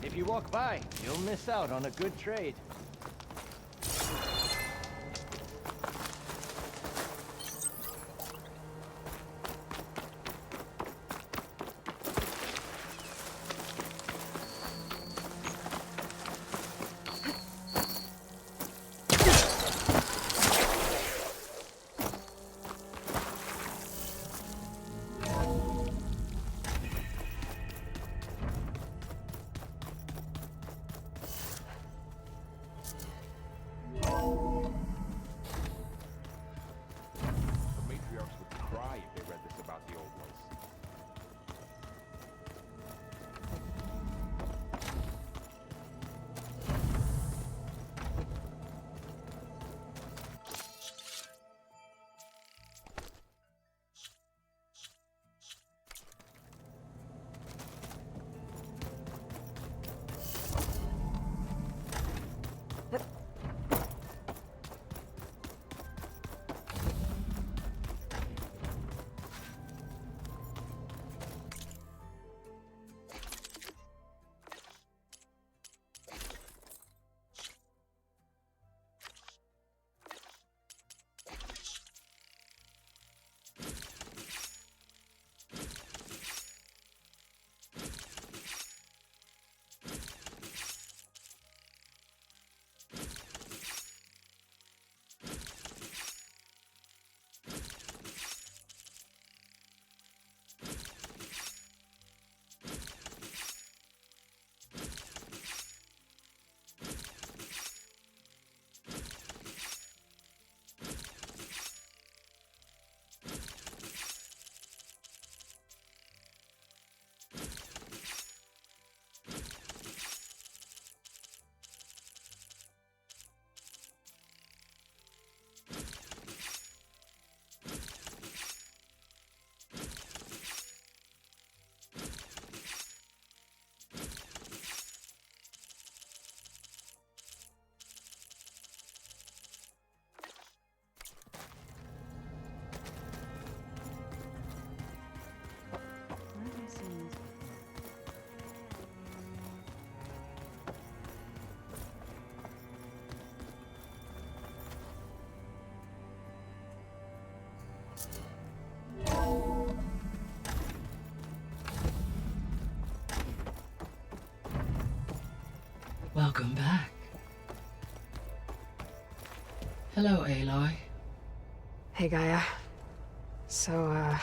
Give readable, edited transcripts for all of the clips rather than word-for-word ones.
If you walk by, you'll miss out on a good trade. Welcome back. Hello, Aloy. Hey, Gaia. So,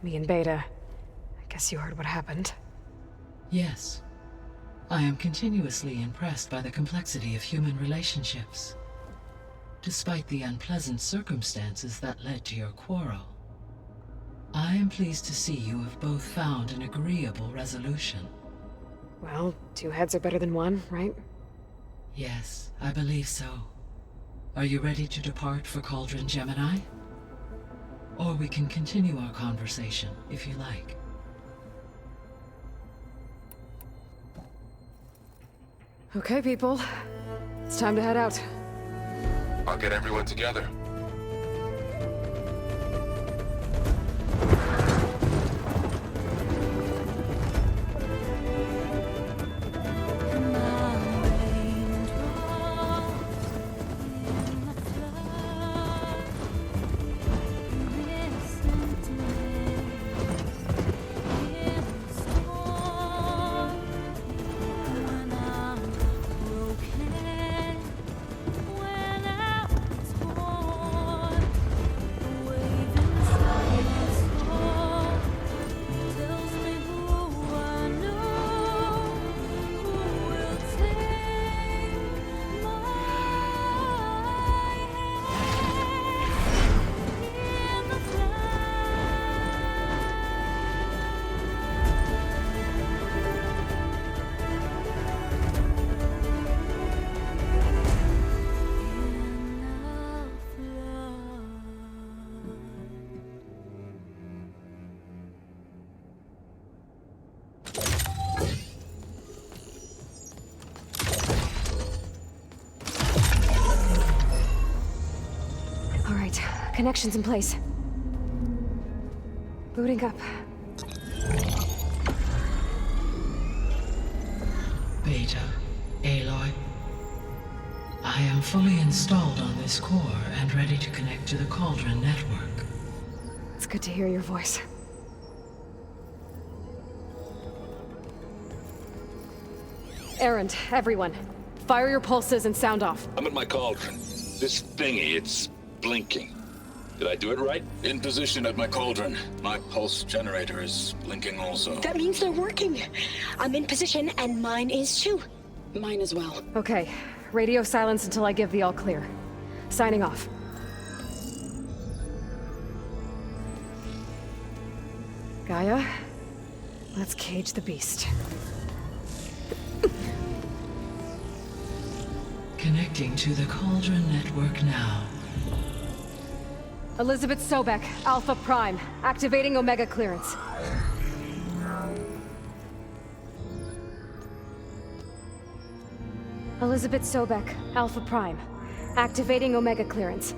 me and Beta, I guess you heard what happened. Yes. I am continuously impressed by the complexity of human relationships. Despite the unpleasant circumstances that led to your quarrel, I am pleased to see you have both found an agreeable resolution. Well, two heads are better than one, right? Yes, I believe so. Are you ready to depart for Cauldron Gemini? Or we can continue our conversation, if you like. Okay, people. It's time to head out. I'll get everyone together. Connections in place. Booting up. Beta, Aloy. I am fully installed on this core and ready to connect to the Cauldron network. It's good to hear your voice. Erend, everyone. Fire your pulses and sound off. I'm at my cauldron. This thingy, it's blinking. Did I do it right? In position at my cauldron. My pulse generator is blinking also. That means they're working. I'm in position, and mine is too. Mine as well. Okay. Radio silence until I give the all clear. Signing off. Gaia, let's cage the beast. Connecting to the Cauldron network now. Elizabeth Sobek, Alpha Prime, activating Omega clearance. Elizabeth Sobek, Alpha Prime, activating Omega clearance.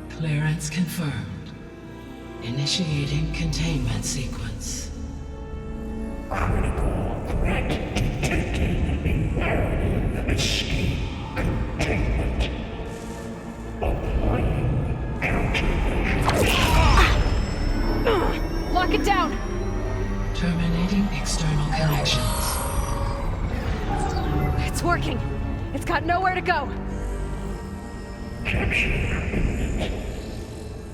Clearance confirmed. Initiating containment sequence. Critical threat detected. Imperative escape containment. Applying countermeasures. Lock it down! Terminating external connections. It's working. It's got nowhere to go. Capture imminent.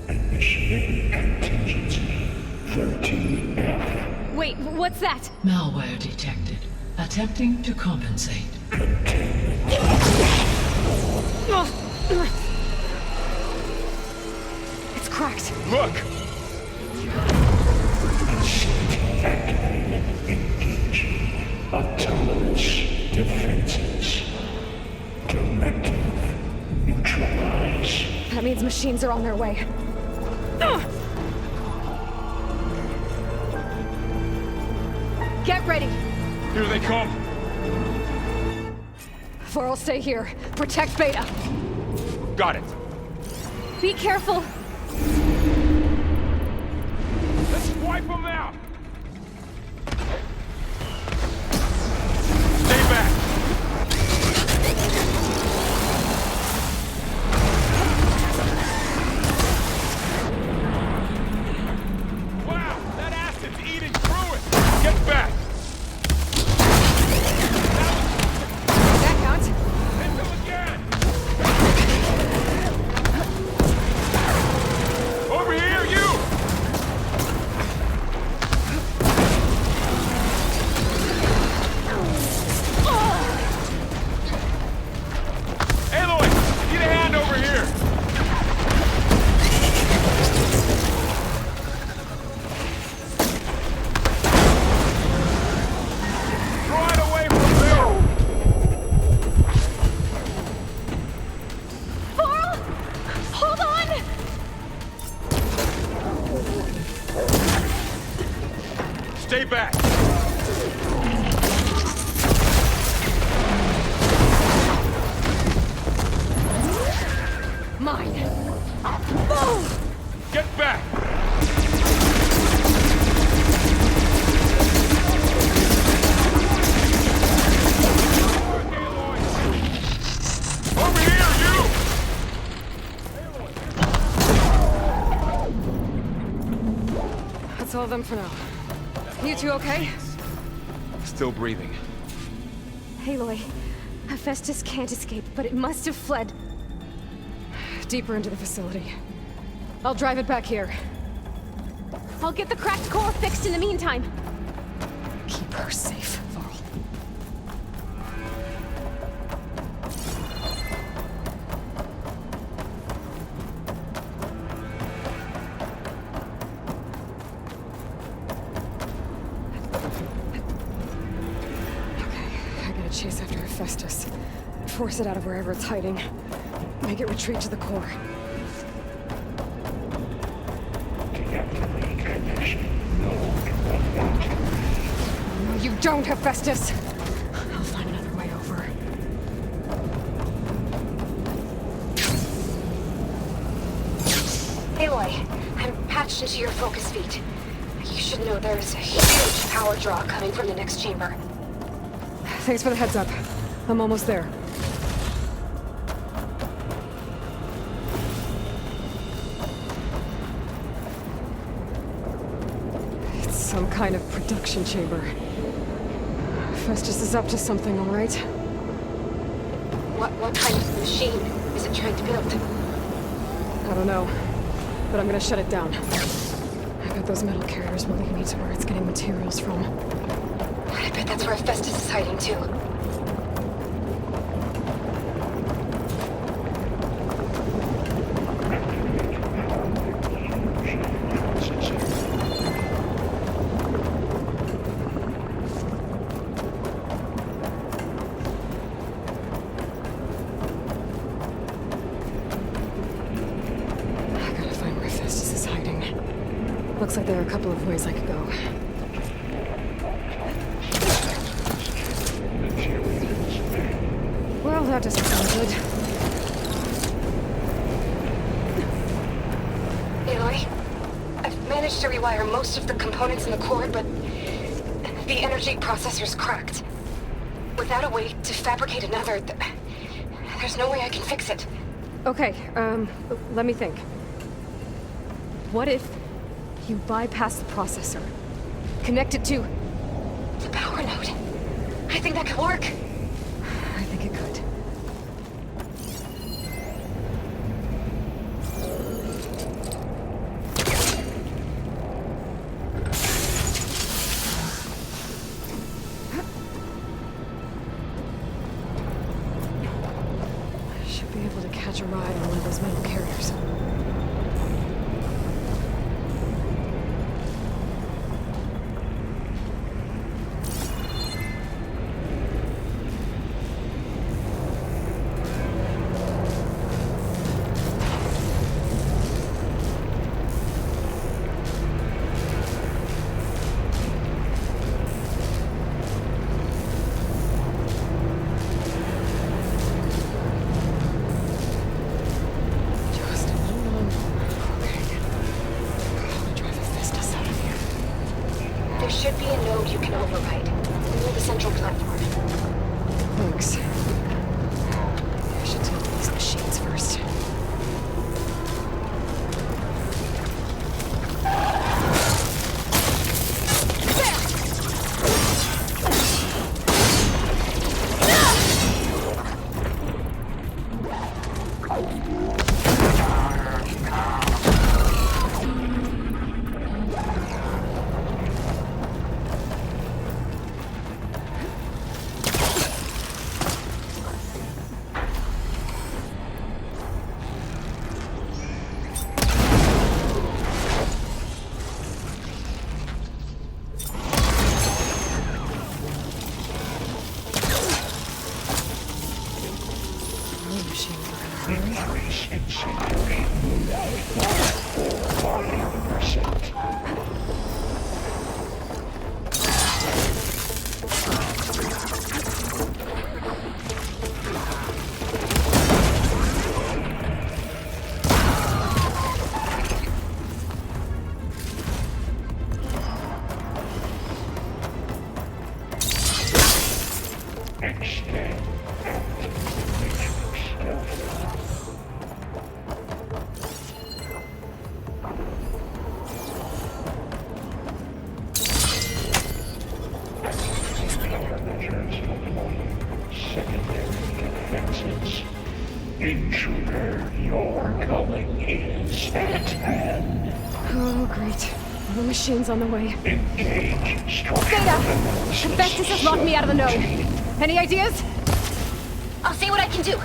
Initiating contingency 13F. Wait, what's that? Malware detected. Attempting to compensate. It's cracked. Look! Activated. Engaging autonomous defenses. Directive. Neutralize. That means machines are on their way. Get ready! Here they come! Varl, stay here. Protect Beta. Got it! Be careful! Let's wipe them out! Stay back! Wow, that acid's eating through it! Get back! That counts. Hit them again! Over here, you! Aloy, need a hand over here! Throw it away from there! Varl! Hold on! Stay back! Mine. Move! Get back! Over here, you! That's all of them for now. You two okay? Still breathing. Aloy, Hephaestus can't escape, but it must have fled deeper into the facility. I'll drive it back here. I'll get the cracked core fixed in the meantime. Keep her safe, Varl. Okay, I gotta chase after Hephaestus. Force it out of wherever it's hiding. Make it retreat to the core. Deactivate connection. No. You don't, Hephaestus! I'll find another way over. Aloy, I'm patched into your focus feed. You should know there's a huge power draw coming from the next chamber. Thanks for the heads up. I'm almost there. It's some kind of production chamber. Festus is up to something, all right? What kind of machine is it trying to build? I don't know, but I'm gonna shut it down. I bet those metal carriers will lead me to where it's getting materials from. I bet that's where Festus is hiding too. I gotta find where Festus is hiding. Looks like there are a couple of ways I could go. Well, that doesn't sound good. Aloy, I've managed to rewire most of the components in the core, but the energy processor's cracked. Without a way to fabricate another, there's no way I can fix it. Okay, let me think. What if you bypass the processor? Connect it to... The power node. I think that could work. I think it could. I should be able to catch a ride on one of those metal carriers. Just hold on. Okay. I'll drive a Festus out of here. There should be a node you can override near the central platform. Thanks. I should deal with these machines first. Increase incineration. 40%. Extend. Secondary defenses. Intruder, your coming is at hand. Oh, great. The machine's on the way. Engage structure Theta! analysis. Festus has locked me out of the node. Any ideas? I'll see what I can do.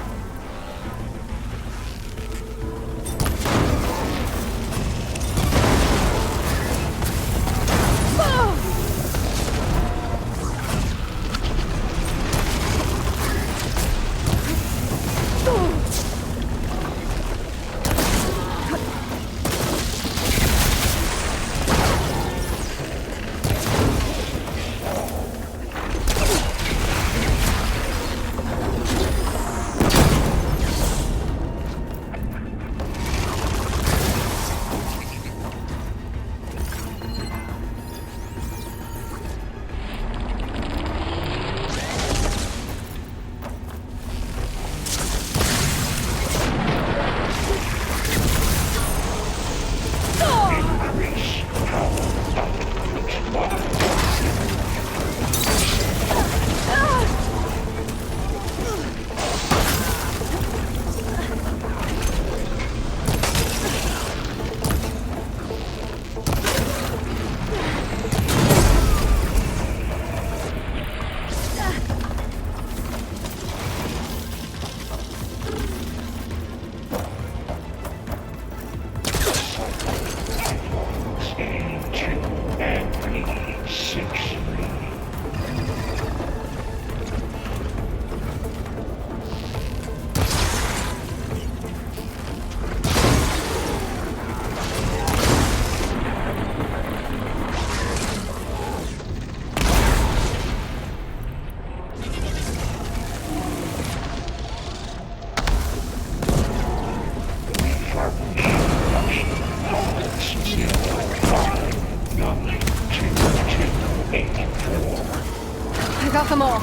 I got them all.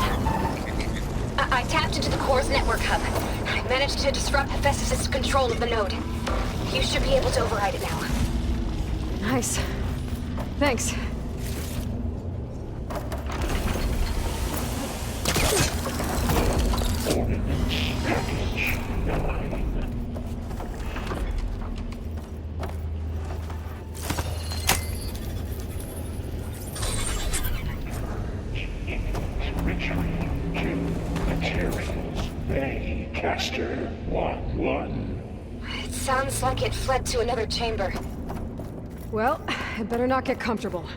I tapped into the core's network hub. I managed to disrupt Hephaestus' control of the node. You should be able to override it now. Nice. Thanks. Ordnance Package 9. Retreat to materials. Bay Caster 1-1. It sounds like it fled to another chamber. Well, I better not get comfortable.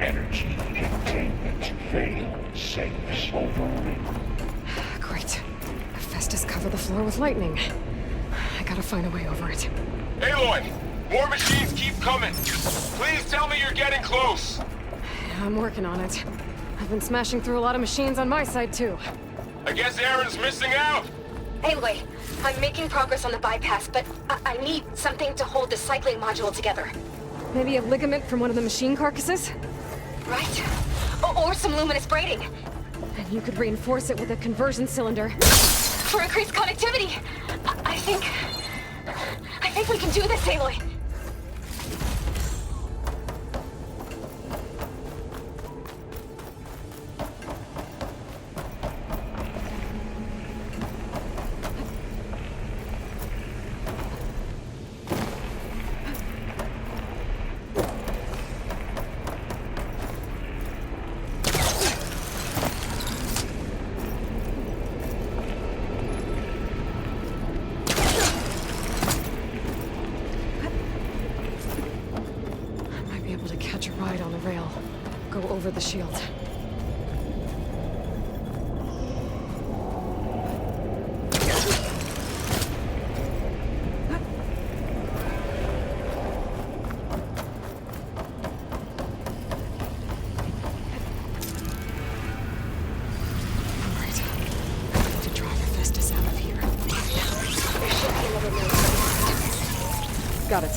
Energy containment failed. Safes overrun. Great. Hephaestus covered the floor with lightning. I gotta find a way over it. Aloy! More machines keep coming! Please tell me you're getting close! I'm working on it. I've been smashing through a lot of machines on my side, too. I guess Aaron's missing out! Anyway, I'm making progress on the bypass, but I need something to hold the cycling module together. Maybe a ligament from one of the machine carcasses? Right? Or some luminous braiding. And you could reinforce it with a conversion cylinder. For increased connectivity! I think we can do this, Aloy! Catch a ride on the rail. Go over the shield. Alright. I need to drive Hephaestus out of here. There should be another node. Got it.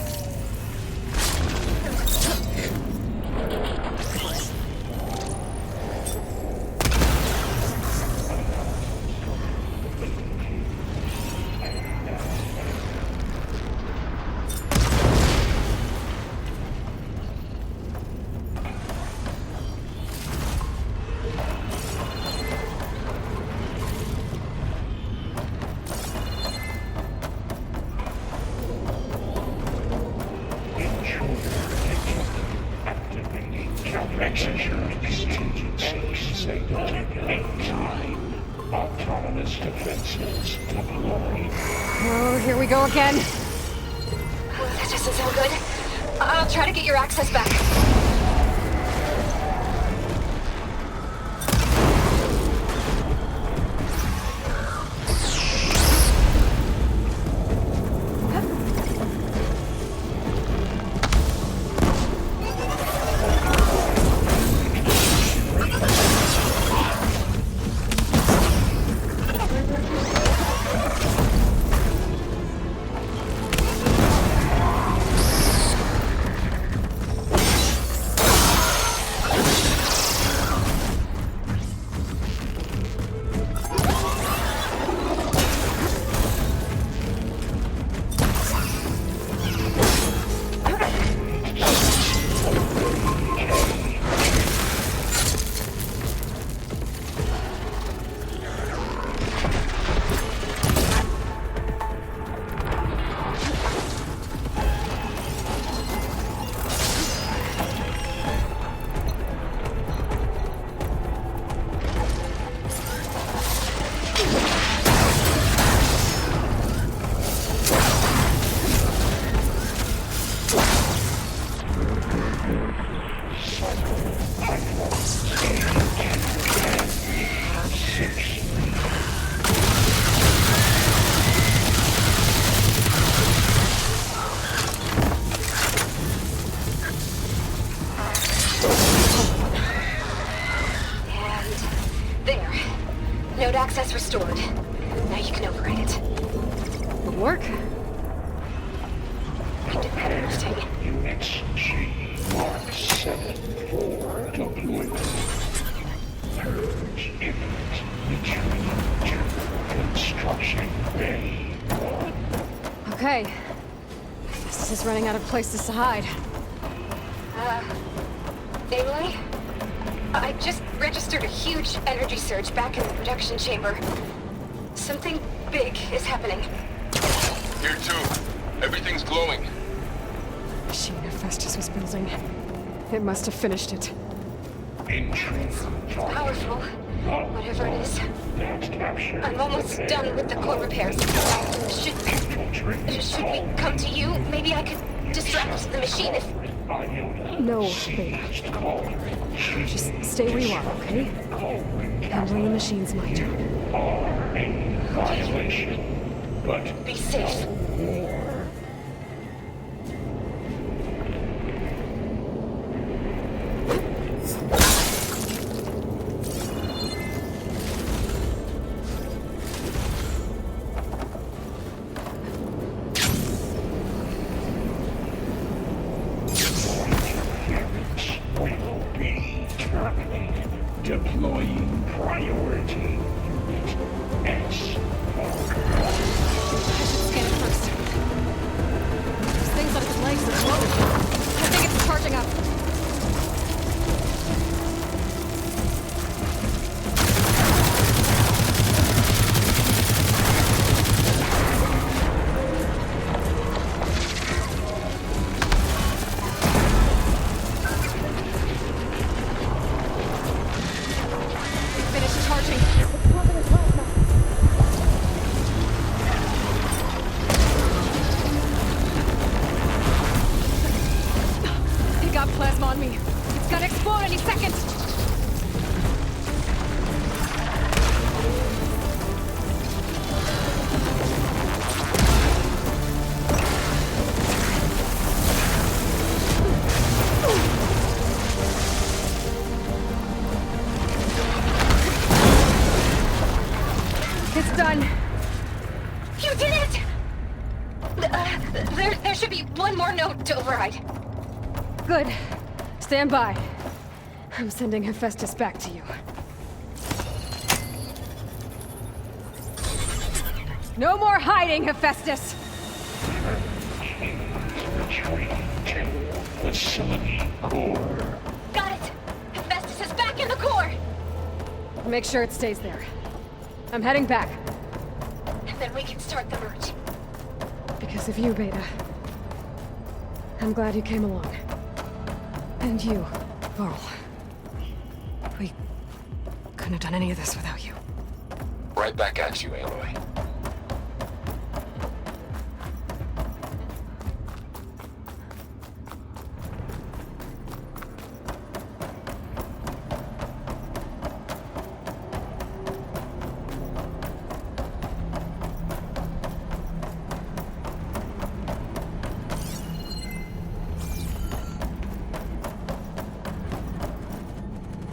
Execute contingency signal in time. Autonomous defenses deployed. Oh, here we go again. That doesn't sound good. I'll try to get your access back. Node access restored. Now you can override it. Good work. Lifting. Units G Mark 7-4 deployment. Purge imminent. Retreat to construction bay 1. Okay. This is running out of places to hide. Aloy? I just registered a huge energy surge back in the production chamber. Something big is happening. Here too. Everything's glowing. Machine Hephaestus was building. It must have finished it. Powerful. Whatever it is. That's captured. I'm almost done with the core repairs. Should we come to you? Maybe I could distract the machine if... No, Beta. Just stay where you are, okay? Handling the machine's my job. A violation, but Be safe. war. Will be terminated. Deploying priority unit S. I should scan it first. Those things on its legs are loaded. I think it's charging up. Finished charging. It got plasma on me. It's gonna explode any second. It's done. You did it! There should be one more node to override. Good. Stand by. I'm sending Hephaestus back to you. No more hiding, Hephaestus! Retreat to facility core. Got it! Hephaestus is back in the core! Make sure it stays there. I'm heading back. And then we can start the merge. Because of you, Beta. I'm glad you came along. And you, Varl. We couldn't have done any of this without you. Right back at you, Aloy.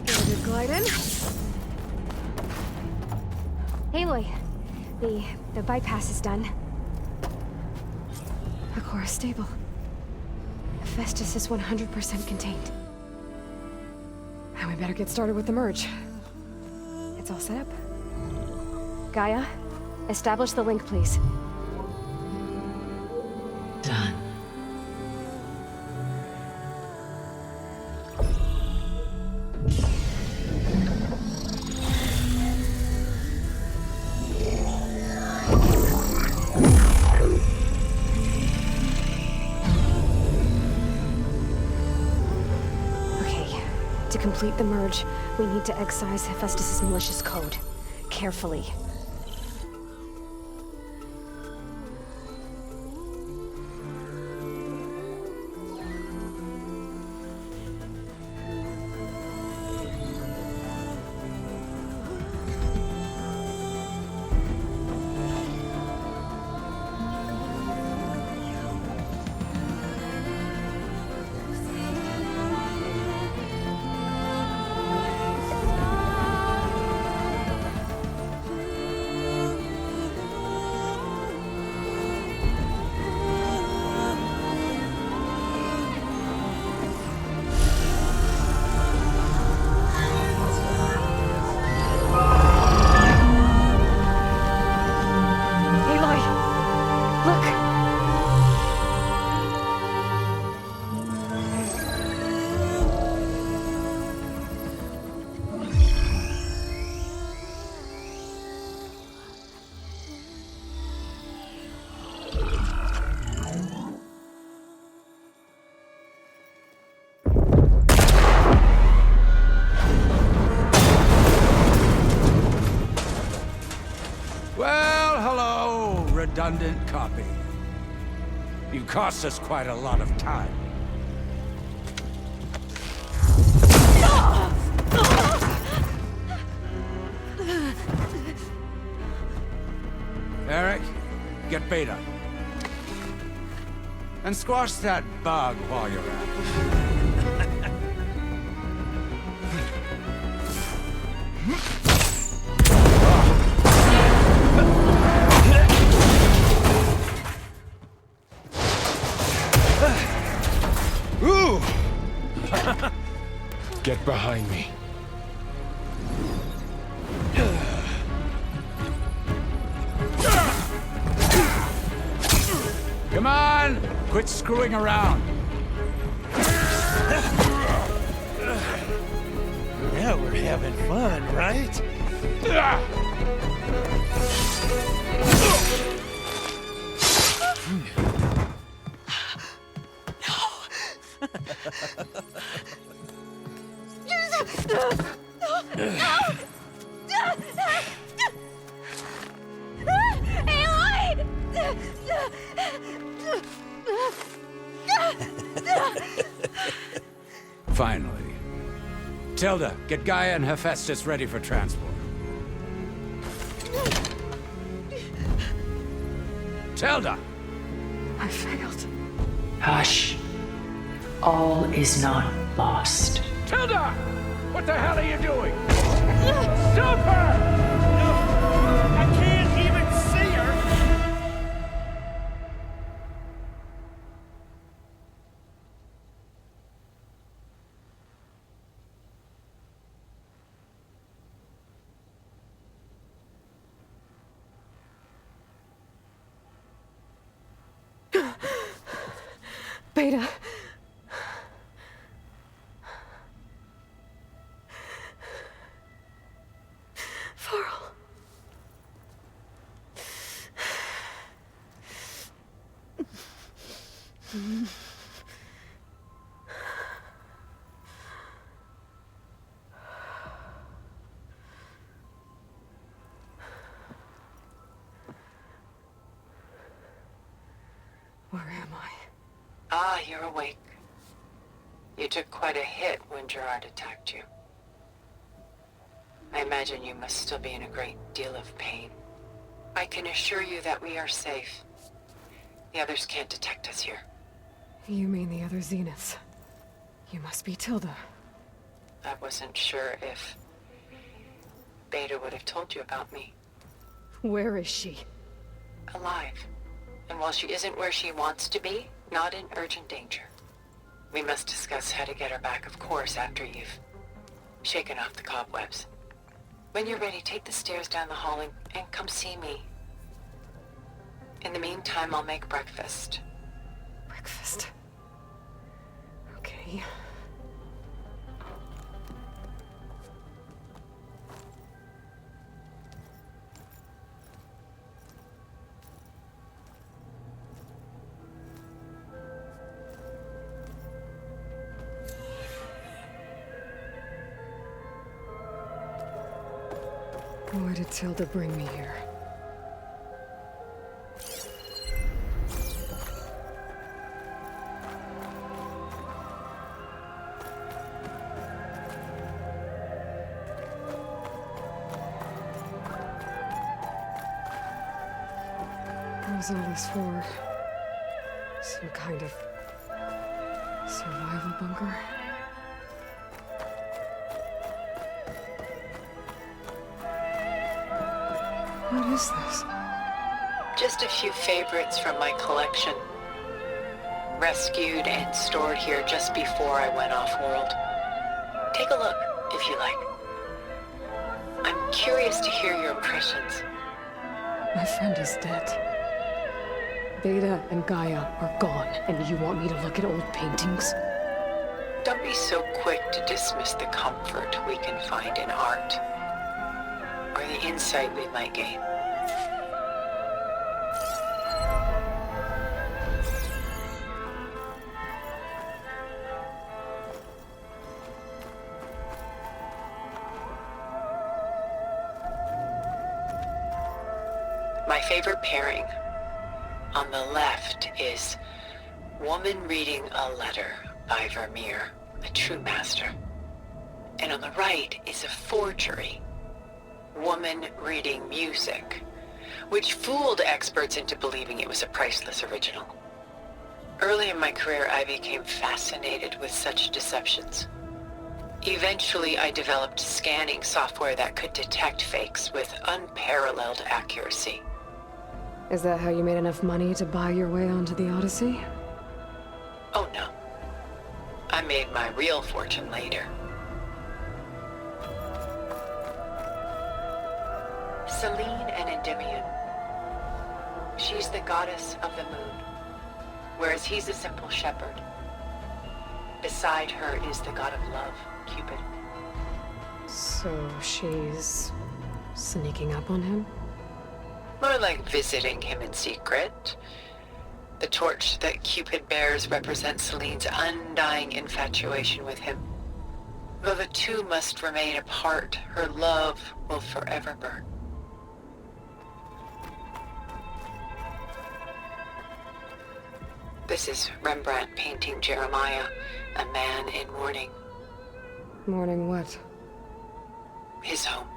Ready to glide in? Aloy, the bypass is done. The core is stable. Hephaestus is 100% contained. Now we better get started with the merge. It's all set up. Gaia, establish the link, please. Done. Okay, to complete the merge, we need to excise Hephaestus' malicious code. Carefully. Well, hello, redundant copy. You cost us quite a lot of time. Eric, get Beta. And squash that bug while you're at it. Ooh! Get behind me. Come on! Quit screwing around. Now we're having fun, right? Finally. Tilda, get Gaia and Hephaestus ready for transport. Tilda! I failed. Hush. All is not lost. Tilda! What the hell are you doing? Stop her! I can't even see her! Beta. Varl. Where am I? Ah, you're awake. You took quite a hit when Gerard attacked you. I imagine you must still be in a great deal of pain. I can assure you that we are safe. The others can't detect us here. You mean the other Zeniths? You must be Tilda. I wasn't sure if Beta would have told you about me. Where is she? Alive. And while she isn't where she wants to be, not in urgent danger. We must discuss how to get her back, of course, after you've shaken off the cobwebs. When you're ready, take the stairs down the hall and come see me. In the meantime, I'll make breakfast. Breakfast. Okay. Why did Tilda bring me here? What was all this for? Some kind of survival bunker? What is this? Just a few favorites from my collection. Rescued and stored here just before I went off-world. Take a look, if you like. I'm curious to hear your impressions. My friend is dead. Beta and Gaia are gone, and you want me to look at old paintings? Don't be so quick to dismiss the comfort we can find in art. Or the insight we might gain. My favorite pairing. On the left is Woman Reading a Letter by Vermeer, a true master. And on the right is a forgery, Woman Reading Music, which fooled experts into believing it was a priceless original. Early in my career, I became fascinated with such deceptions. Eventually, I developed scanning software that could detect fakes with unparalleled accuracy. Is that how you made enough money to buy your way onto the Odyssey? Oh no. I made my real fortune later. Selene and Endymion. She's the goddess of the moon, whereas he's a simple shepherd. Beside her is the god of love, Cupid. So she's sneaking up on him? More like visiting him in secret. The torch that Cupid bears represents Selene's undying infatuation with him. Though the two must remain apart, her love will forever burn. This is Rembrandt painting Jeremiah, a man in mourning. Mourning what? His home.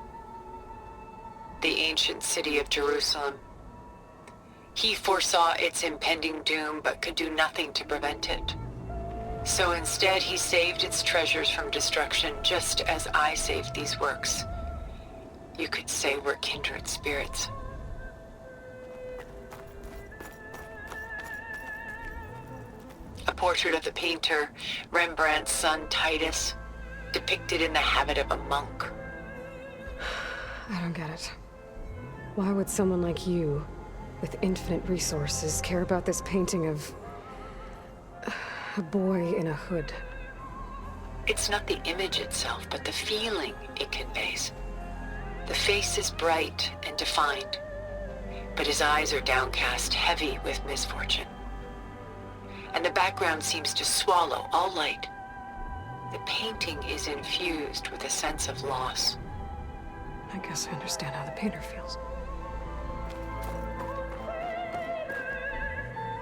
The ancient city of Jerusalem. He foresaw its impending doom, but could do nothing to prevent it. So instead, he saved its treasures from destruction, just as I saved these works. You could say we're kindred spirits. A portrait of the painter, Rembrandt's son Titus, depicted in the habit of a monk. I don't get it. Why would someone like you, with infinite resources, care about this painting of a boy in a hood? It's not the image itself, but the feeling it conveys. The face is bright and defined, but his eyes are downcast, heavy with misfortune. And the background seems to swallow all light. The painting is infused with a sense of loss. I guess I understand how the painter feels.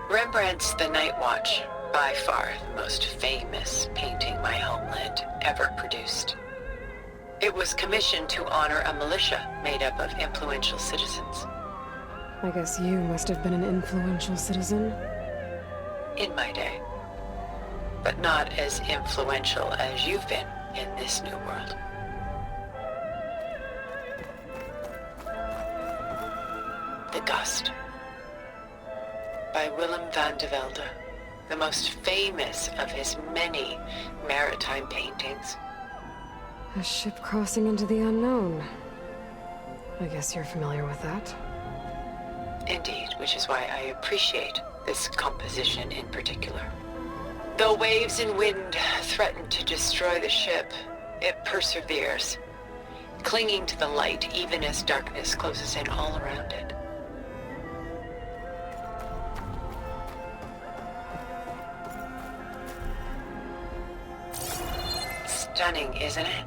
Rembrandt's The Night Watch, by far the most famous painting my homeland ever produced. It was commissioned to honor a militia made up of influential citizens. I guess you must have been an influential citizen. In my day. But not as influential as you've been in this new world. The Gust. By Willem van de Velde, the most famous of his many maritime paintings. A ship crossing into the unknown. I guess you're familiar with that. Indeed, which is why I appreciate this composition in particular. Though waves and wind threaten to destroy the ship, it perseveres, clinging to the light even as darkness closes in all around it. Stunning, isn't it?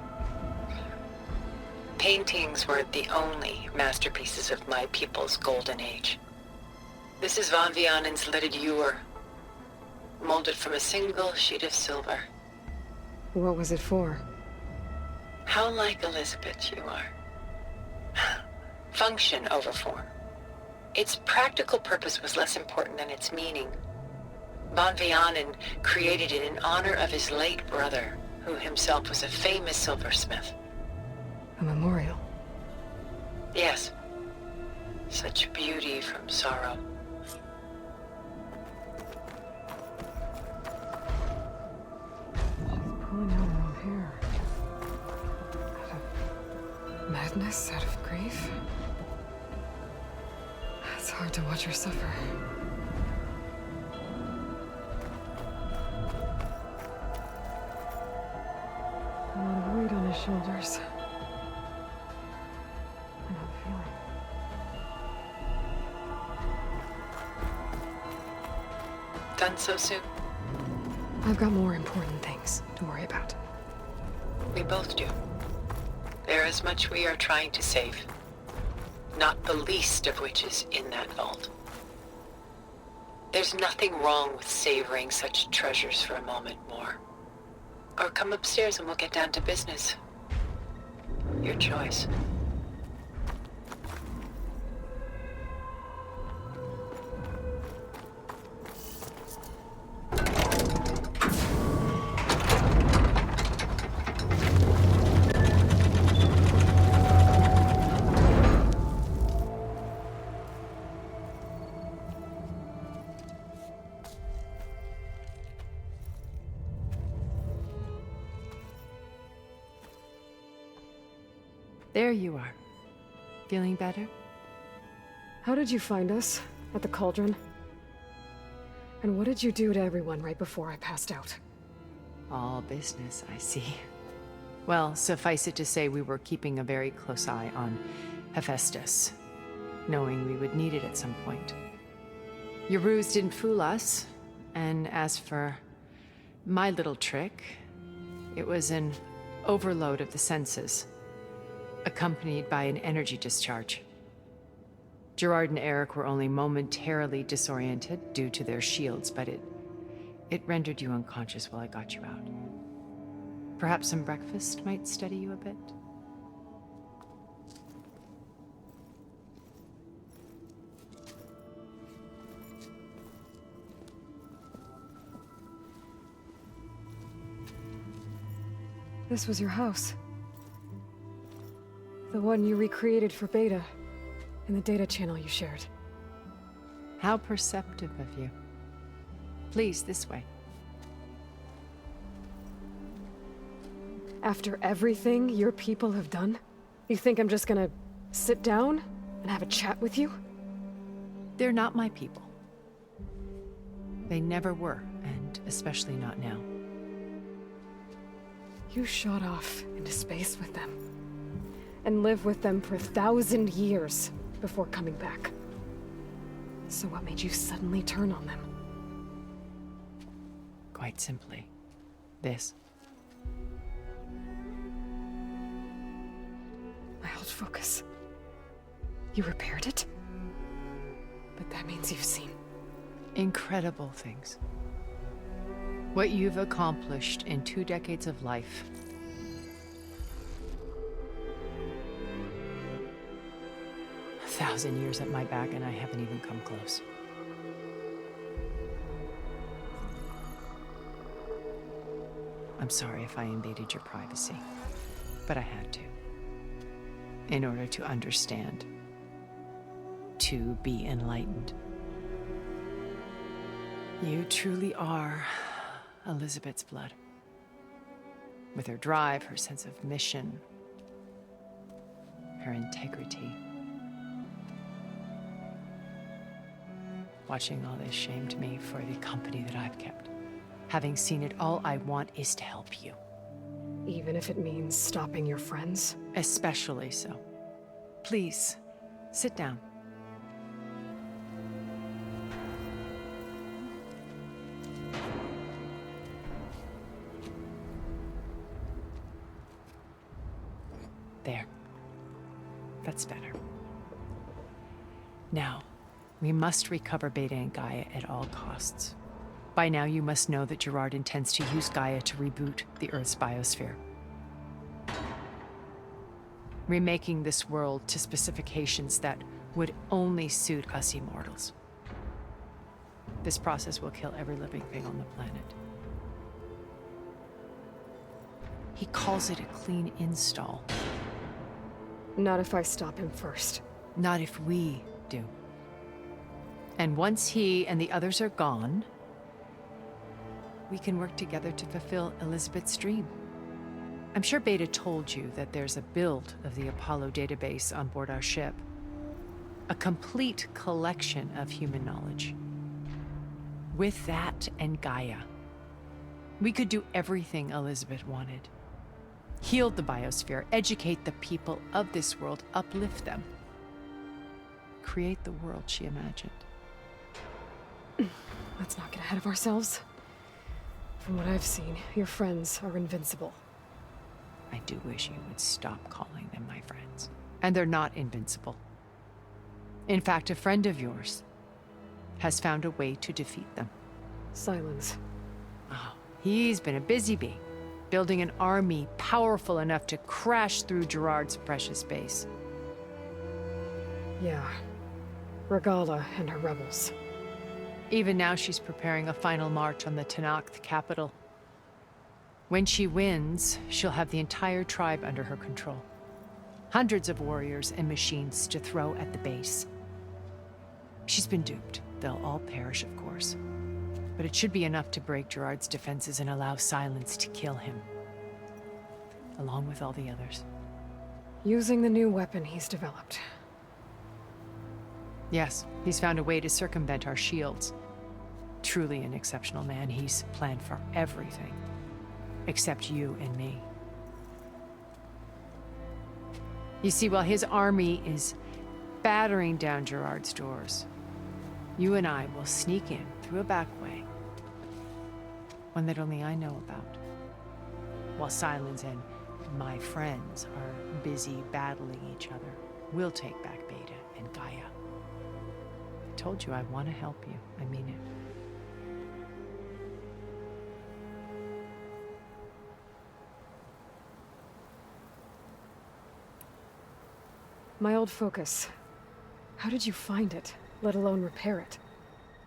Paintings weren't the only masterpieces of my people's golden age. This is Van Vianen's Lidded Ewer, molded from a single sheet of silver. What was it for? How like Elizabeth you are. Function over form. Its practical purpose was less important than its meaning. Van Vianen created it in honor of his late brother, who himself was a famous silversmith. A memorial? Yes. Such beauty from sorrow. Pulling out her own hair. Out of madness, out of grief. It's hard to watch her suffer. A lot of weight on his shoulders. I know the feeling. Done so soon? I've got more important things to worry about. We both do. There is much we are trying to save. not the least of which is in that vault. There's nothing wrong with savoring such treasures for a moment more. Or come upstairs and we'll get down to business. Your choice. There you are. Feeling better? How did you find us? At the Cauldron? And what did you do to everyone right before I passed out? All business, I see. Well, suffice it to say we were keeping a very close eye on Hephaestus, knowing we would need it at some point. Your ruse didn't fool us, and as for my little trick, it was an overload of the senses, accompanied by an energy discharge. Gerard and Eric were only momentarily disoriented due to their shields, but it rendered you unconscious while I got you out. Perhaps some breakfast might steady you a bit? This was your house. The one you recreated for Beta, in the data channel you shared. How perceptive of you. Please, this way. After everything your people have done, you think I'm just gonna sit down and have a chat with you? They're not my people. They never were, and especially not now. You shot off into space with them, and lived with them for 1,000 years before coming back. So what made you suddenly turn on them? Quite simply, this. My old focus. You repaired it? But that means you've seen incredible things. What you've accomplished in 2 decades of life. A 1,000 years at my back and I haven't even come close. I'm sorry if I invaded your privacy, but I had to. In order to understand. To be enlightened. You truly are Elizabeth's blood. With her drive, her sense of mission, her integrity. Watching all this shamed me for the company that I've kept. Having seen it, all I want is to help you. Even if it means stopping your friends? Especially so. Please, sit down. There. That's better. Now, we must recover Beta and Gaia at all costs. By now, you must know that Gerard intends to use Gaia to reboot the Earth's biosphere. Remaking this world to specifications that would only suit us immortals. This process will kill every living thing on the planet. He calls it a clean install. Not if I stop him first. Not if we do. And once he and the others are gone, we can work together to fulfill Elizabeth's dream. I'm sure Beta told you that there's a build of the Apollo database on board our ship. A complete collection of human knowledge. With that and Gaia, we could do everything Elizabeth wanted. Heal the biosphere, educate the people of this world, uplift them. Create the world she imagined. Let's not get ahead of ourselves. From what I've seen, your friends are invincible. I do wish you would stop calling them my friends. And they're not invincible. In fact, a friend of yours has found a way to defeat them. Silence. Oh, he's been a busy bee, building an army powerful enough to crash through Gerard's precious base. Yeah. Regala and her rebels. Even now, she's preparing a final march on the Tenakth capital. When she wins, she'll have the entire tribe under her control. Hundreds of warriors and machines to throw at the base. She's been duped. They'll all perish, of course. But it should be enough to break Gerard's defenses and allow Silence to kill him. Along with all the others. Using the new weapon he's developed. Yes, he's found a way to circumvent our shields. Truly an exceptional man. He's planned for everything. Except you and me. You see, while his army is battering down Gerard's doors, you and I will sneak in through a back way. One that only I know about. While Silence and my friends are busy battling each other, we'll take back Beta and Gaia. I told you I want to help you. I mean it. My old focus. How did you find it, let alone repair it?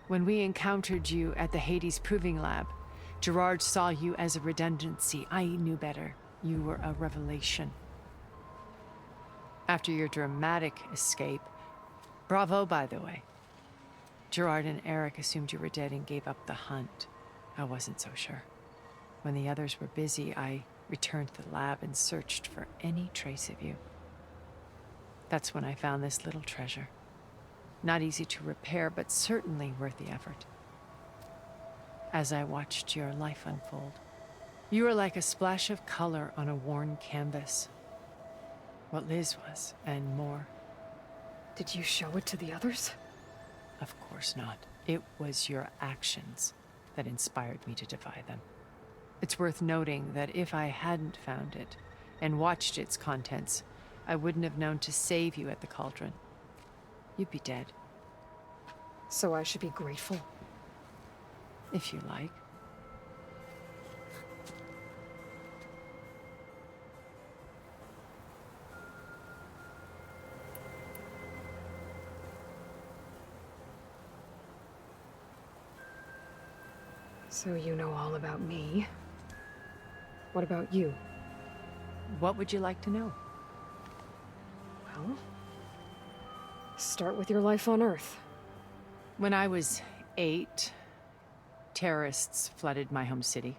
When we encountered you at the Hades Proving Lab, Gerard saw you as a redundancy. I knew better. You were a revelation. After your dramatic escape, bravo, by the way. Gerard and Eric assumed you were dead and gave up the hunt. I wasn't so sure. When the others were busy, I returned to the lab and searched for any trace of you. That's when I found this little treasure. Not easy to repair, but certainly worth the effort. As I watched your life unfold, you were like a splash of color on a worn canvas. What Liz was, and more. Did you show it to the others? Of course not. It was your actions that inspired me to defy them. It's worth noting that if I hadn't found it and watched its contents, I wouldn't have known to save you at the Cauldron. You'd be dead. So I should be grateful? If you like. So you know all about me. What about you? What would you like to know? Well, start with your life on Earth. When I was 8, terrorists flooded my home city.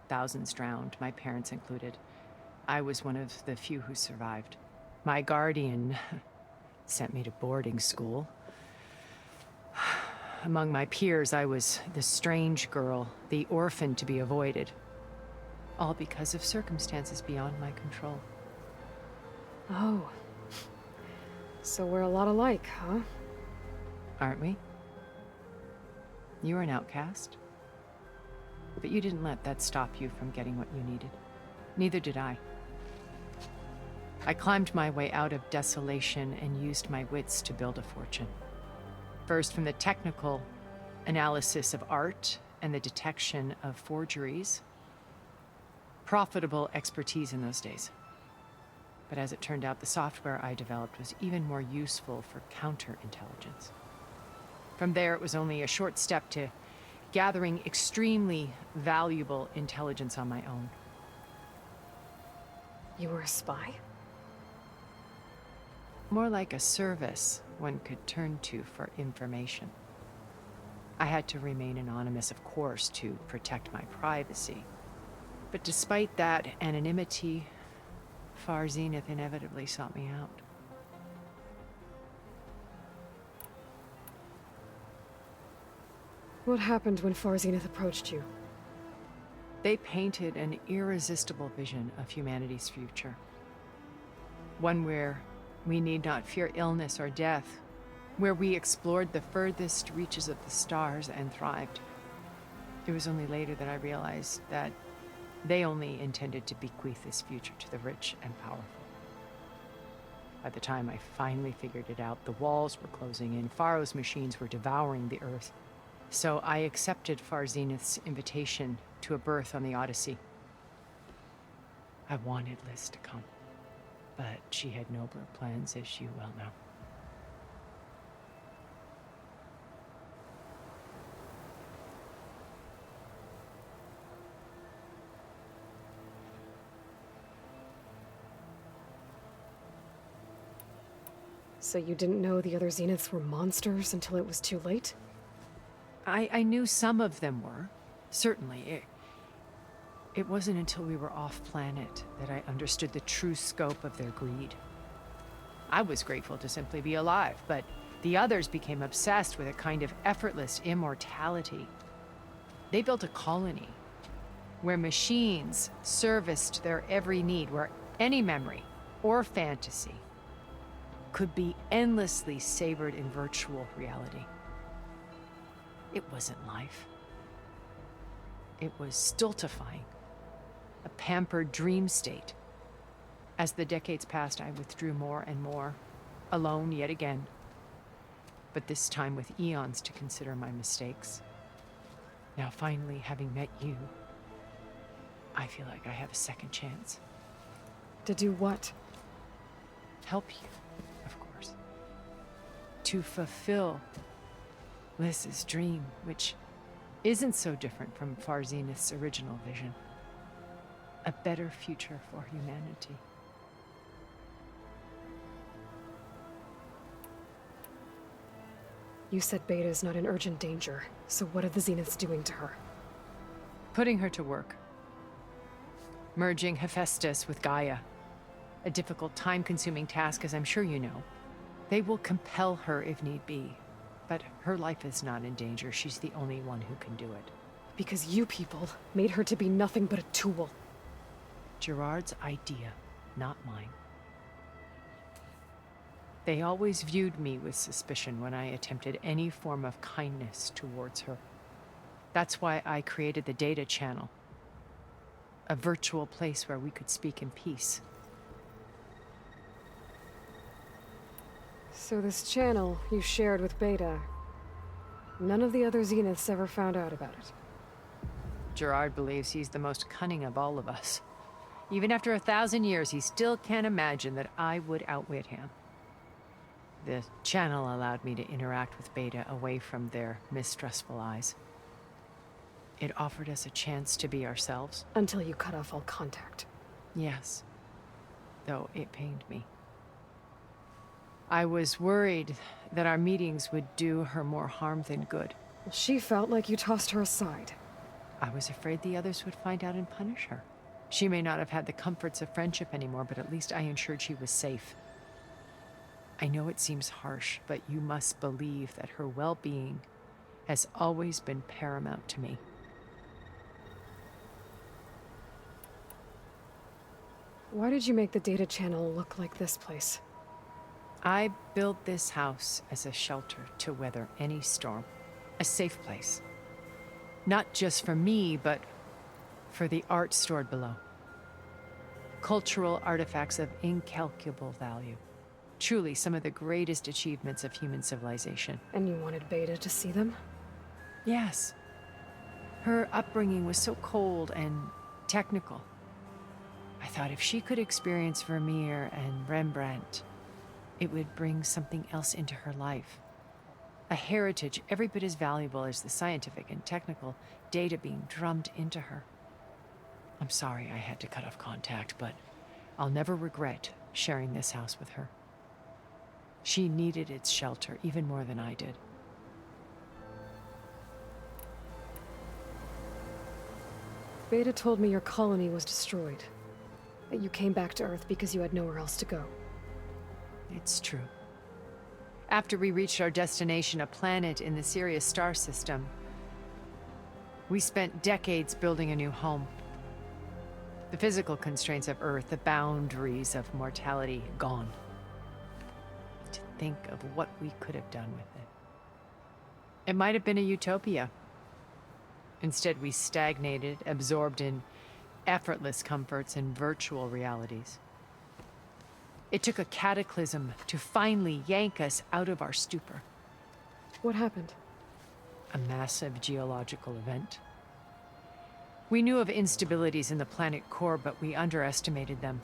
Thousands drowned, my parents included. I was one of the few who survived. My guardian sent me to boarding school. Among my peers, I was the strange girl, the orphan to be avoided. All because of circumstances beyond my control. Oh. So we're a lot alike, huh? Aren't we? You were an outcast. But you didn't let that stop you from getting what you needed. Neither did I. I climbed my way out of desolation and used my wits to build a fortune. First, from the technical analysis of art and the detection of forgeries. Profitable expertise in those days. But as it turned out, the software I developed was even more useful for counterintelligence. From there, it was only a short step to gathering extremely valuable intelligence on my own. You were a spy? More like a service one could turn to for information. I had to remain anonymous, of course, to protect my privacy. But despite that anonymity, Far Zenith inevitably sought me out. What happened when Far Zenith approached you? They painted an irresistible vision of humanity's future. One where we need not fear illness or death, where we explored the furthest reaches of the stars and thrived. It was only later that I realized that they only intended to bequeath this future to the rich and powerful. By the time I finally figured it out, the walls were closing in, Pharaoh's machines were devouring the Earth. So I accepted Far Zenith's invitation to a berth on the Odyssey. I wanted Liz to come, but she had nobler plans, as you well know. So you didn't know the other Zeniths were monsters until it was too late? I knew some of them were, certainly. It wasn't until we were off-planet that I understood the true scope of their greed. I was grateful to simply be alive, but the others became obsessed with a kind of effortless immortality. They built a colony where machines serviced their every need, where any memory or fantasy could be endlessly savored in virtual reality. It wasn't life. It was stultifying, a pampered dream state. As the decades passed, I withdrew more and more, alone yet again, but this time with eons to consider my mistakes. Now finally, having met you, I feel like I have a second chance. To do what? Help you, of course. To fulfill Liz's dream, which isn't so different from Far Zenith's original vision. A better future for humanity. You said Beta is not in urgent danger, so what are the Zeniths doing to her? Putting her to work. Merging Hephaestus with Gaia. A difficult, time-consuming task, as I'm sure you know. They will compel her if need be. But her life is not in danger. She's the only one who can do it. Because you people made her to be nothing but a tool. Gerard's idea, not mine. They always viewed me with suspicion when I attempted any form of kindness towards her. That's why I created the data channel. A virtual place where we could speak in peace. So this channel you shared with Beta, none of the other Zeniths ever found out about it. Gerard believes he's the most cunning of all of us. Even after 1,000 years, he still can't imagine that I would outwit him. The channel allowed me to interact with Beta away from their mistrustful eyes. It offered us a chance to be ourselves. Until you cut off all contact. Yes. Though it pained me. I was worried that our meetings would do her more harm than good. Well, she felt like you tossed her aside. I was afraid the others would find out and punish her. She may not have had the comforts of friendship anymore, but at least I ensured she was safe. I know it seems harsh, but you must believe that her well-being has always been paramount to me. Why did you make the data channel look like this place? I built this house as a shelter to weather any storm. A safe place. Not just for me, but for the art stored below. Cultural artifacts of incalculable value. Truly some of the greatest achievements of human civilization. And you wanted Beta to see them? Yes. Her upbringing was so cold and technical. I thought if she could experience Vermeer and Rembrandt, it would bring something else into her life. A heritage every bit as valuable as the scientific and technical data being drummed into her. I'm sorry I had to cut off contact, but I'll never regret sharing this house with her. She needed its shelter even more than I did. Beta told me your colony was destroyed. That you came back to Earth because you had nowhere else to go. It's true. After we reached our destination, a planet in the Sirius star system, we spent decades building a new home. The physical constraints of Earth, the boundaries of mortality, gone. To think of what we could have done with it. It might have been a utopia. Instead, we stagnated, absorbed in effortless comforts and virtual realities. It took a cataclysm to finally yank us out of our stupor. What happened? A massive geological event. We knew of instabilities in the planet core, but we underestimated them.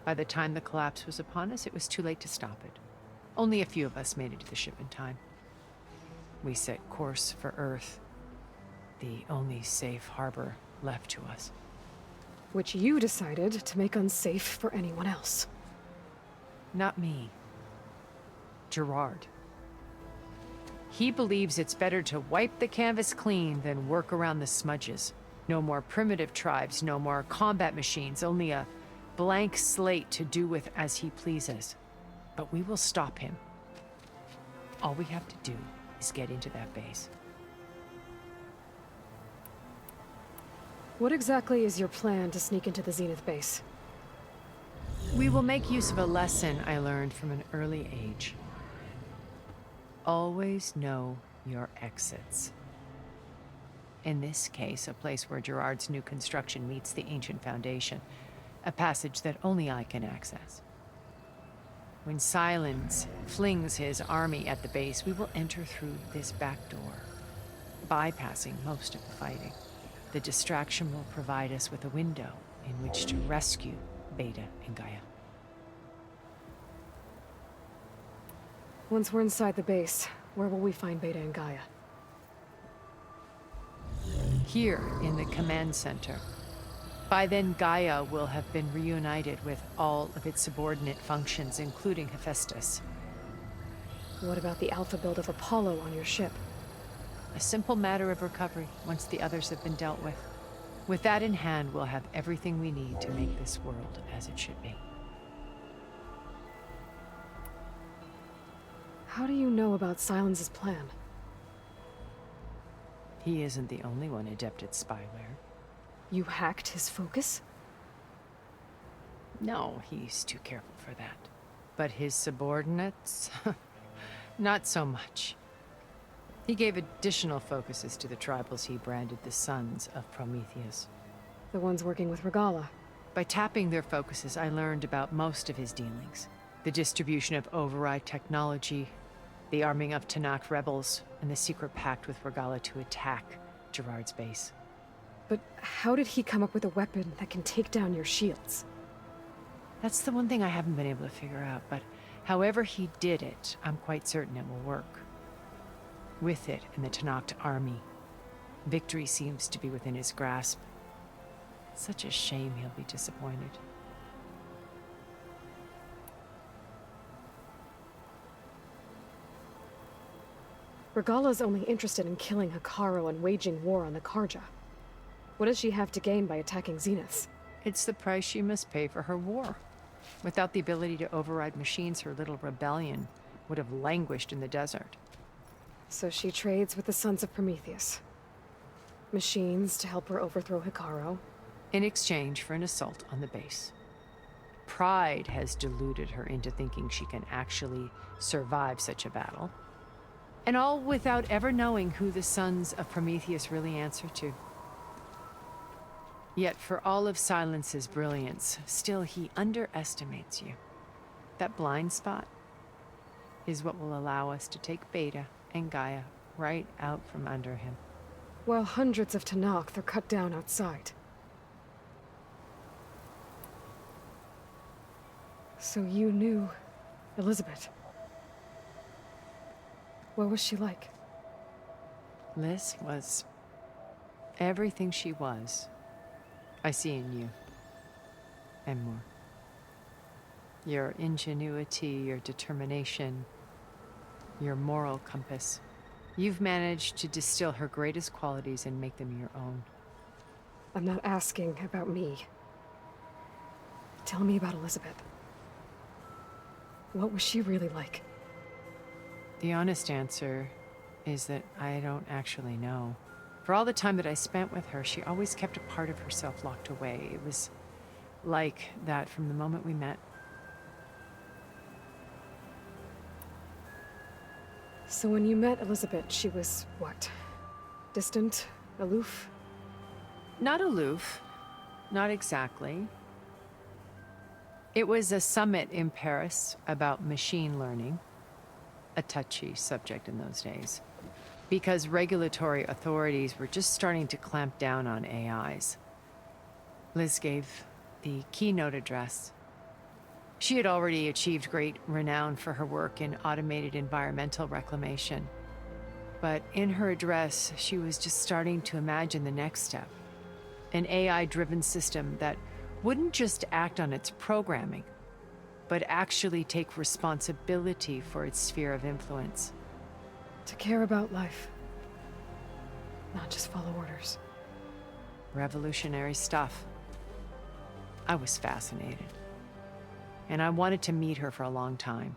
By the time the collapse was upon us, it was too late to stop it. Only a few of us made it to the ship in time. We set course for Earth, the only safe harbor left to us. Which you decided to make unsafe for anyone else. Not me. Gerard. He believes it's better to wipe the canvas clean than work around the smudges. No more primitive tribes, no more combat machines, only a blank slate to do with as he pleases. But we will stop him. All we have to do is get into that base. What exactly is your plan to sneak into the Zenith base? We will make use of a lesson I learned from an early age. Always know your exits. In this case, a place where Gerard's new construction meets the ancient foundation, a passage that only I can access. When Sylens flings his army at the base, we will enter through this back door, bypassing most of the fighting. The distraction will provide us with a window in which to rescue Beta and Gaia. Once we're inside the base, where will we find Beta and Gaia? Here in the command center. By then, Gaia will have been reunited with all of its subordinate functions, including Hephaestus. What about the alpha build of Apollo on your ship? A simple matter of recovery once the others have been dealt with. With that in hand, we'll have everything we need to make this world as it should be. How do you know about Sylens' plan? He isn't the only one adept at spyware. You hacked his focus? No, he's too careful for that. But his subordinates? Not so much. He gave additional focuses to the tribals he branded the Sons of Prometheus. The ones working with Regalla. By tapping their focuses, I learned about most of his dealings. The distribution of override technology, the arming of Tanakh rebels, and the secret pact with Regalla to attack Gerard's base. But how did he come up with a weapon that can take down your shields? That's the one thing I haven't been able to figure out, but however he did it, I'm quite certain it will work. With it and the Tanakh army, victory seems to be within his grasp. Such a shame he'll be disappointed. Regalla's only interested in killing Hekarro and waging war on the Karja. What does she have to gain by attacking Zeniths? It's the price she must pay for her war. Without the ability to override machines, her little rebellion would have languished in the desert. So she trades with the Sons of Prometheus. Machines to help her overthrow Hekarro. In exchange for an assault on the base. Pride has deluded her into thinking she can actually survive such a battle. And all without ever knowing who the Sons of Prometheus really answer to. Yet for all of Sylens' brilliance, still he underestimates you. That blind spot is what will allow us to take Beta and Gaia right out from under him. While hundreds of Tanakh are cut down outside. So you knew Elizabeth. What was she like? Liz was everything she was. I see in you. And more. Your ingenuity, your determination, your moral compass. You've managed to distill her greatest qualities and make them your own. I'm not asking about me. Tell me about Elizabeth. What was she really like? The honest answer is that I don't actually know. For all the time that I spent with her, she always kept a part of herself locked away. It was like that from the moment we met. So when you met Elizabeth, she was what? Distant? Aloof? Not aloof. Not exactly. It was a summit in Paris about machine learning, a touchy subject in those days, because regulatory authorities were just starting to clamp down on AIs. Liz gave the keynote address. She had already achieved great renown for her work in automated environmental reclamation. But in her address, she was just starting to imagine the next step. An AI-driven system that wouldn't just act on its programming, but actually take responsibility for its sphere of influence. To care about life. Not just follow orders. Revolutionary stuff. I was fascinated. And I wanted to meet her for a long time.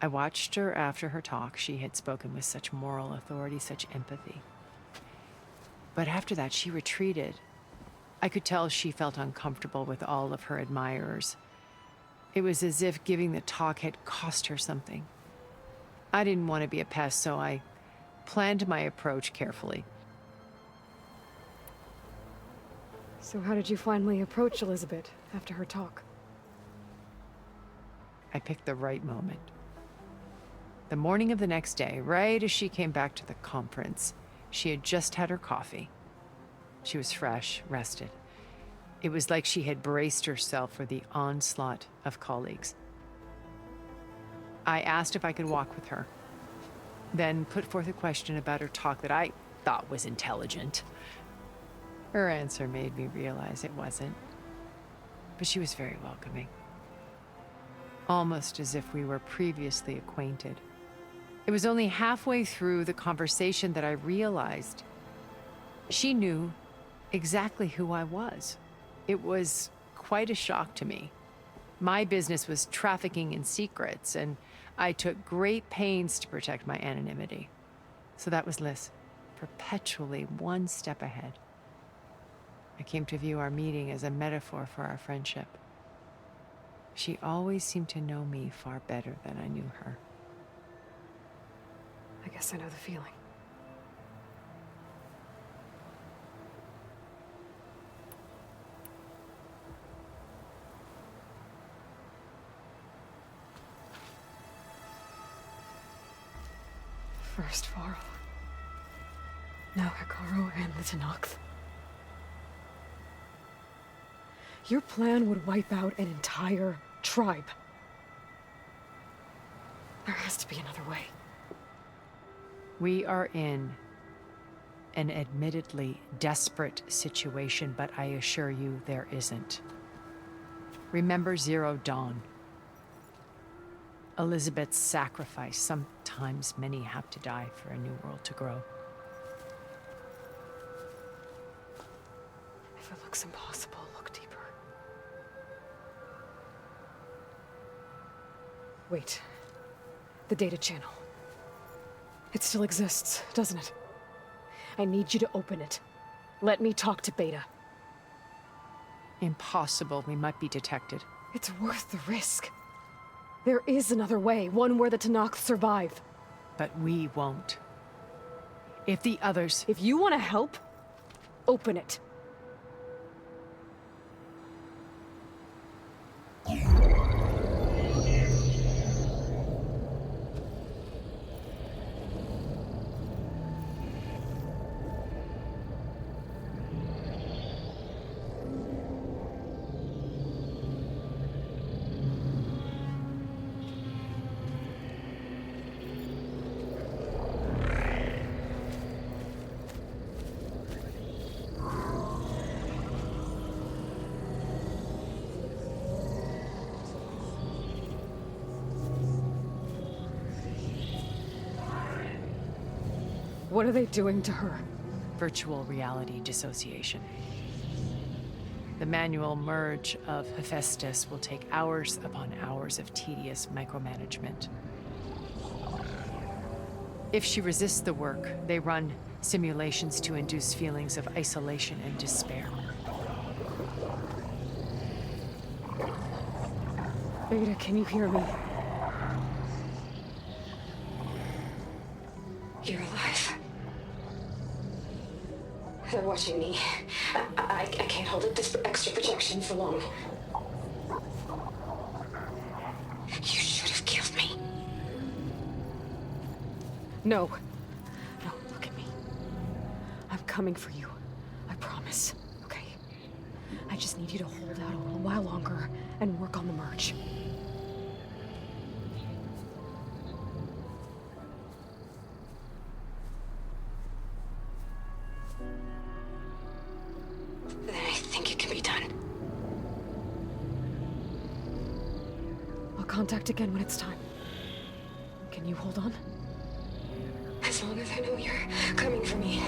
I watched her after her talk. She had spoken with such moral authority, such empathy. But after that, she retreated. I could tell she felt uncomfortable with all of her admirers. It was as if giving the talk had cost her something. I didn't want to be a pest, so I planned my approach carefully. So how did you finally approach Elizabeth after her talk? I picked the right moment. The morning of the next day, right as she came back to the conference, she had just had her coffee. She was fresh, rested. It was like she had braced herself for the onslaught of colleagues. I asked if I could walk with her, then put forth a question about her talk that I thought was intelligent. Her answer made me realize it wasn't, but she was very welcoming. Almost as if we were previously acquainted. It was only halfway through the conversation that I realized she knew exactly who I was. It was quite a shock to me. My business was trafficking in secrets, and I took great pains to protect my anonymity. So that was Liz, perpetually one step ahead. I came to view our meeting as a metaphor for our friendship. She always seemed to know me far better than I knew her. I guess I know the feeling. First Varl. Now Hekarro and the Tenakth. Your plan would wipe out an entire tribe. There has to be another way. We are in an admittedly desperate situation, but I assure you there isn't. Remember Zero Dawn. Elizabeth's sacrifice. Sometimes many have to die for a new world to grow. If it looks impossible, look deeper. Wait. The data channel. It still exists, doesn't it? I need you to open it. Let me talk to Beta. Impossible. We might be detected. It's worth the risk. There is another way, one where the Tenakth survive. But we won't. If the others... If you want to help, open it. What are they doing to her? Virtual reality dissociation. The manual merge of Hephaestus will take hours upon hours of tedious micromanagement. If she resists the work, they run simulations to induce feelings of isolation and despair. Beta, can you hear me? You're alive. They're watching me. I can't hold up this extra projection for long. No. No, look at me. I'm coming for you. I promise. Okay? I just need you to hold out a little while longer and work on the merge. Then I think it can be done. I'll contact again when it's time. Can you hold on? As long as I know you're coming for me,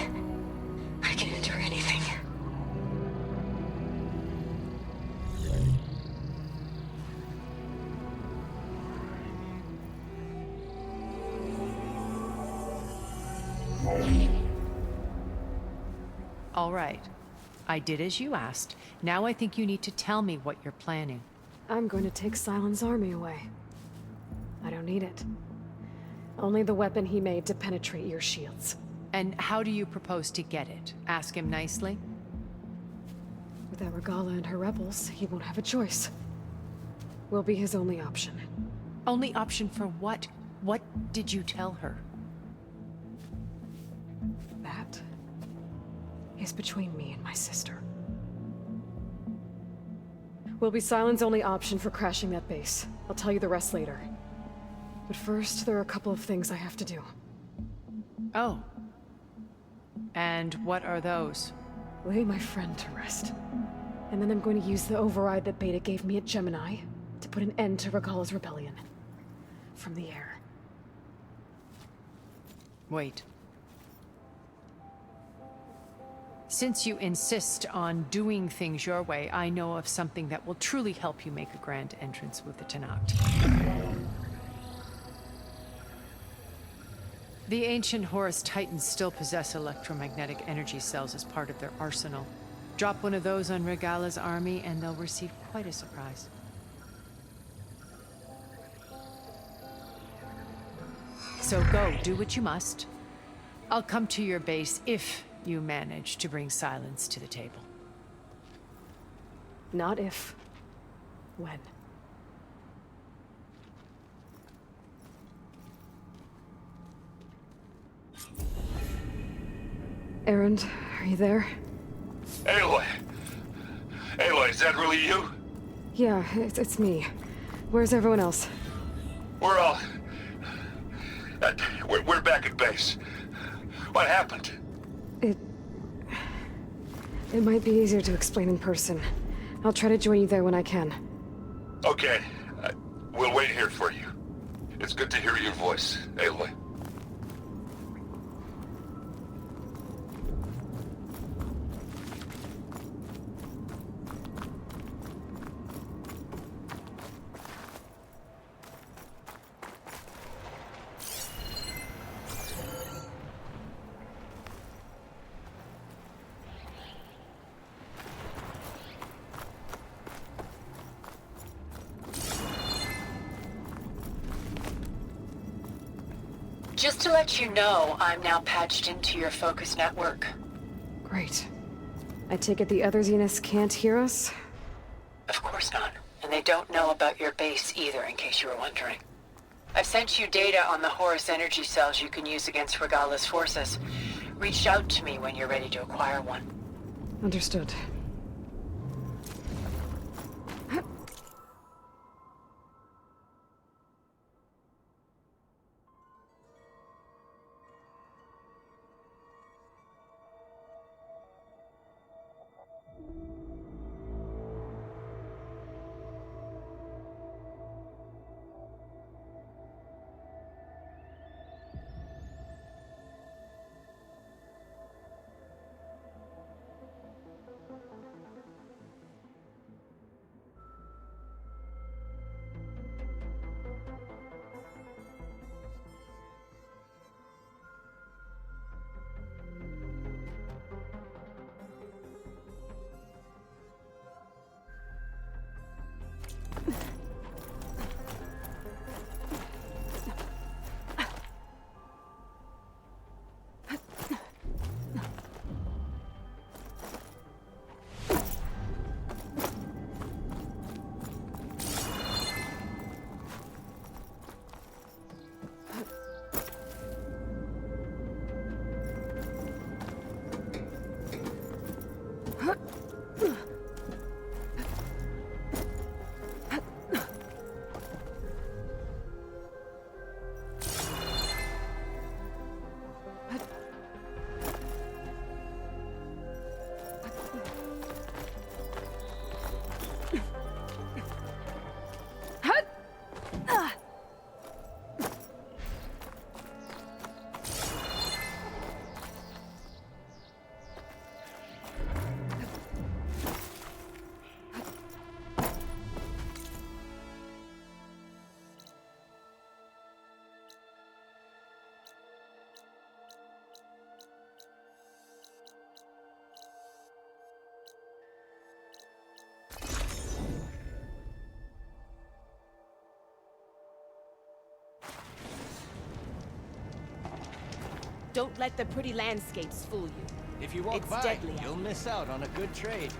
I can endure anything. All right. I did as you asked. Now I think you need to tell me what you're planning. I'm going to take Sylens' army away. I don't need it. Only the weapon he made to penetrate your shields. And how do you propose to get it? Ask him nicely? Without Regala and her rebels, he won't have a choice. We'll be his only option. Only option for what? What did you tell her? That is between me and my sister. Will be Sylens' only option for crashing that base. I'll tell you the rest later. But first, there are a couple of things I have to do. Oh. And what are those? Lay my friend to rest. And then I'm going to use the override that Beta gave me at Gemini to put an end to Regala's rebellion. From the air. Wait. Since you insist on doing things your way, I know of something that will truly help you make a grand entrance with the Tenakth. The ancient Horus Titans still possess electromagnetic energy cells as part of their arsenal. Drop one of those on Regala's army and they'll receive quite a surprise. So go, do what you must. I'll come to your base if you manage to bring Sylens to the table. Not if. When. Erend, are you there? Aloy! Aloy, is that really you? Yeah, it's me. Where's everyone else? We're all... we're back at base. What happened? It might be easier to explain in person. I'll try to join you there when I can. Okay. We'll wait here for you. It's good to hear your voice, Aloy. Just to let you know, I'm now patched into your focus network. Great. I take it the other Zeniths can't hear us? Of course not. And they don't know about your base either, in case you were wondering. I've sent you data on the Horus energy cells you can use against Regala's forces. Reach out to me when you're ready to acquire one. Understood. Don't let the pretty landscapes fool you. If you walk It's by, deadly out you'll miss out on a good trade.